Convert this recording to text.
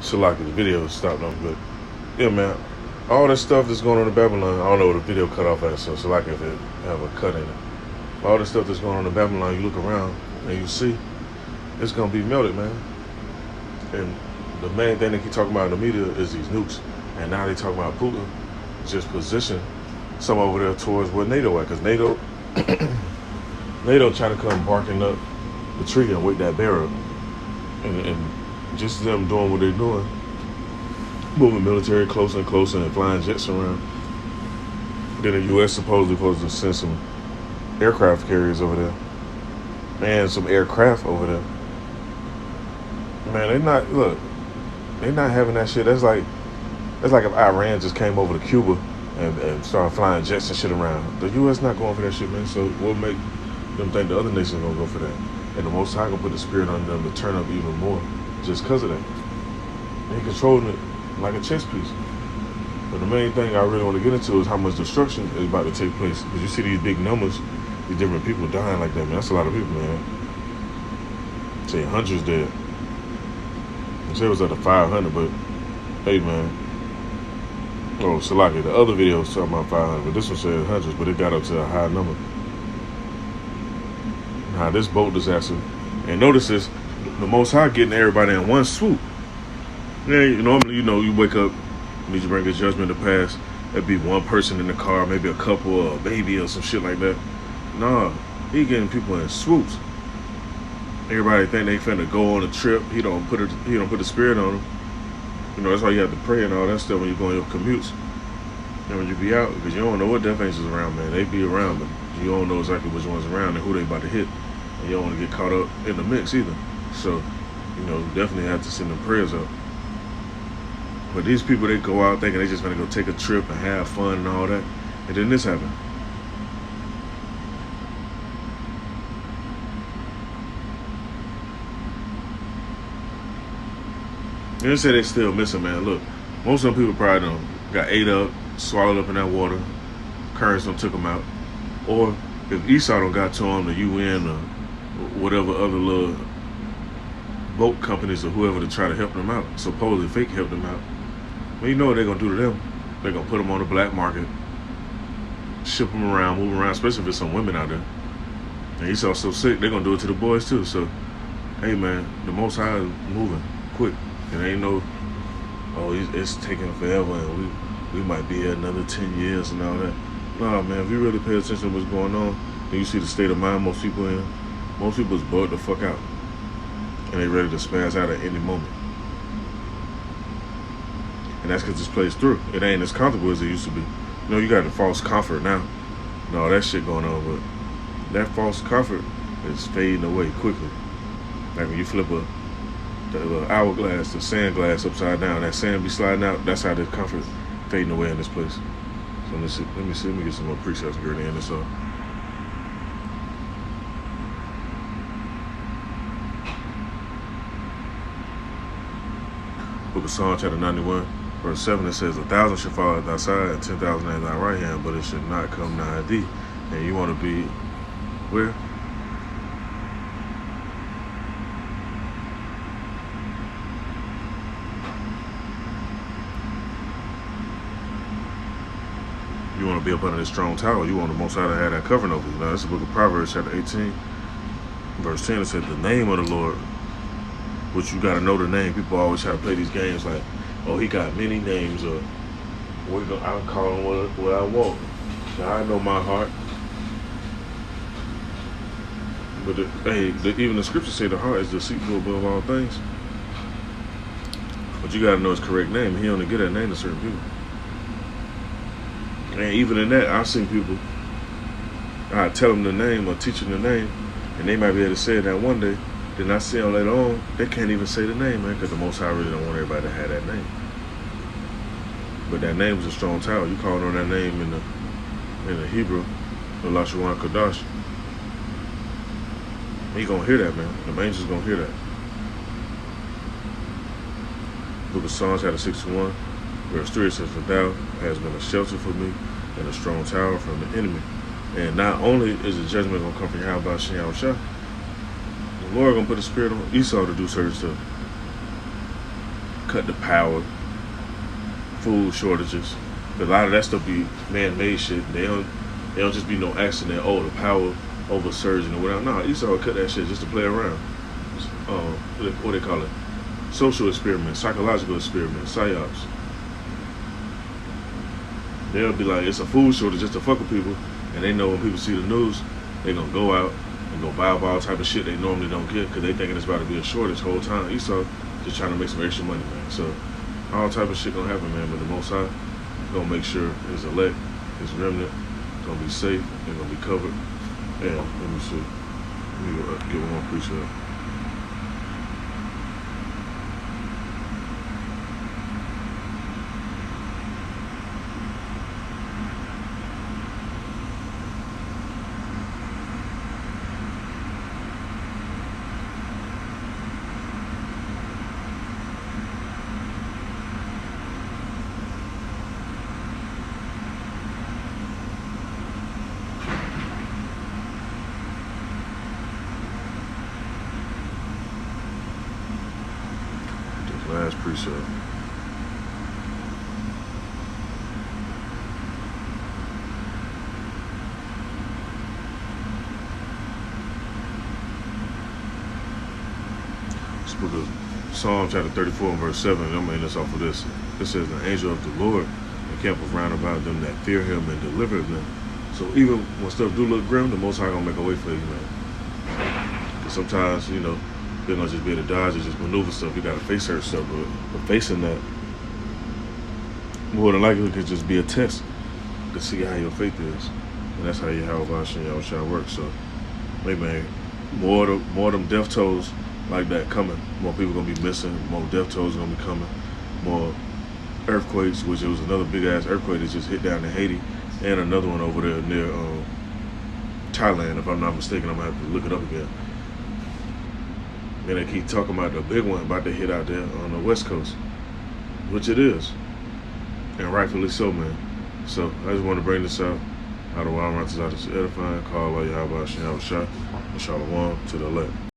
Salaki, the video stopped on, but yeah, man, all this stuff that's going on in Babylon, I don't know what the video cut off at, so Salaki if it have a cut in it. All this stuff that's going on in Babylon, you look around and you see it's gonna be melted, man. And the main thing they keep talking about in the media is these nukes, and now they talking about Putin just position some over there towards where NATO at, because NATO trying to come barking up the tree and wake that bear up, and just them doing what they're doing, moving military closer and closer and flying jets around. Then the U.S. supposedly supposed to send some aircraft carriers over there and some aircraft over there. Man, they're not having that shit. That's like if Iran just came over to Cuba and started flying jets and shit around. The U.S. not going for that shit, man. So what make them think the other nations gonna go for that? And the Most High gonna put the spirit on them to turn up even more just because of that. And he controlling it like a chess piece. But the main thing I really want to get into is how much destruction is about to take place. Because you see these big numbers, these different people dying like that, man. That's a lot of people, man. I say hundreds dead. I say it was up to 500, but hey, man. Oh, Salaki, the other video was talking about 500, but this one said hundreds, but it got up to a high number. Now, this boat disaster, and notice this, the Most High getting everybody in one swoop. Yeah, normally, you wake up, need to bring a judgment to pass. There'd be one person in the car, maybe a couple or a baby or some shit like that. Nah, he getting people in swoops. Everybody think they finna go on a trip. He don't put the spirit on them. That's why you have to pray and all that stuff when you go on your commutes. And when you be out, because you don't know what death angels around, man. They be around, but you don't know exactly which one's around and who they about to hit. And you don't want to get caught up in the mix either. So, definitely have to send them prayers up. But these people, they go out thinking they just gonna go take a trip and have fun and all that. And then this happened. And they say they still missing, man. Look, most of them people probably got ate up, swallowed up in that water. Currents done took them out. Or if Esau don't got to them, the UN or whatever other little boat companies or whoever to try to help them out, supposedly fake help them out. Well, you know what they're going to do to them. They're going to put them on the black market, ship them around, move around, especially if there's some women out there. And Esau's so sick, they're going to do it to the boys too. So, hey, man, the Most High is moving quick. And ain't no, it's taking forever and we might be here another 10 years and all that. Nah, man, if you really pay attention to what's going on, and you see the state of mind most people in, most people's bugged the fuck out. And they ready to spaz out at any moment. And that's because this plays through. It ain't as comfortable as it used to be. You got the false comfort now. And all that shit going on, but that false comfort is fading away quickly. Like when you flip the hourglass, the sand glass upside down, that sand be sliding out, that's how the comfort fading away in this place. So let me get some more precepts here to end this off. Book of Psalm chapter 91, verse 7, it says, 1,000 shall fall at thy side and 10,000 at thy right hand, but it should not come nigh thee. And you want to be where? You want to be up under this strong tower. You want the Most High to have that covering over you. Now, that's the book of Proverbs, chapter 18, verse 10. It said, the name of the Lord, which you got to know the name. People always try to play these games like, oh, he got many names, or I'll call him what I want. Now, I know my heart. But, even the scriptures say the heart is deceitful above all things. But you got to know his correct name. He only get that name to certain people. And even in that, I've seen people, I tell them the name or teach them the name, and they might be able to say that one day. Then I see them later on, they can't even say the name, man, because the Most High really don't want everybody to have that name. But that name is a strong tower. You calling on that name in the Hebrew, the Lashawan Kadash. He gonna hear that, man. The angels gonna hear that. Book of Psalms, chapter 61, verse 3, it says, for thou hast been a shelter for me and a strong tower from the enemy. And not only is the judgment going to come from Yahweh Shem Shah, the Lord going to put a spirit on Esau to do certain stuff. cut the power, food shortages. A lot of that stuff be man-made shit. They don't just be no accident. Oh, the power oversurging or whatever. No, Esau would cut that shit just to play around. What they call it? Social experiments, psychological experiments, psyops. They'll be like, it's a food shortage just to fuck with people, and they know when people see the news, they gonna go out and go buy up all type of shit they normally don't get because they thinking it's about to be a shortage whole time. Esau just trying to make some extra money, man. So all type of shit gonna happen, man. But the Most High gonna make sure his elect, his remnant, gonna be safe and gonna be covered. And let me see. Let me go get one more precept. Last precept. This book of Psalm chapter 34 and verse 7, I'm going to end this off of this. It says, the angel of the Lord encampeth round about them that fear him and delivereth them. So even when stuff do look grim, the Most High going to make a way for you, man. Because sometimes, you know, they're gonna just be able to dodge and just maneuver stuff. You gotta face certain stuff, but facing that more than likely could just be a test to see how your faith is, and that's how Yahweh shall work. So, hey man, more of them death tolls like that coming. More people gonna be missing. More death tolls gonna be coming. More earthquakes, which it was another big ass earthquake that just hit down in Haiti, and another one over there near Thailand. If I'm not mistaken, I'm gonna have to look it up again. And they keep talking about the big one about to hit out there on the West Coast, which it is, and rightfully so, man. So I just want to bring this out. How the wild mountains out is edifying. Call Allah Yahweh Shalom to the elect.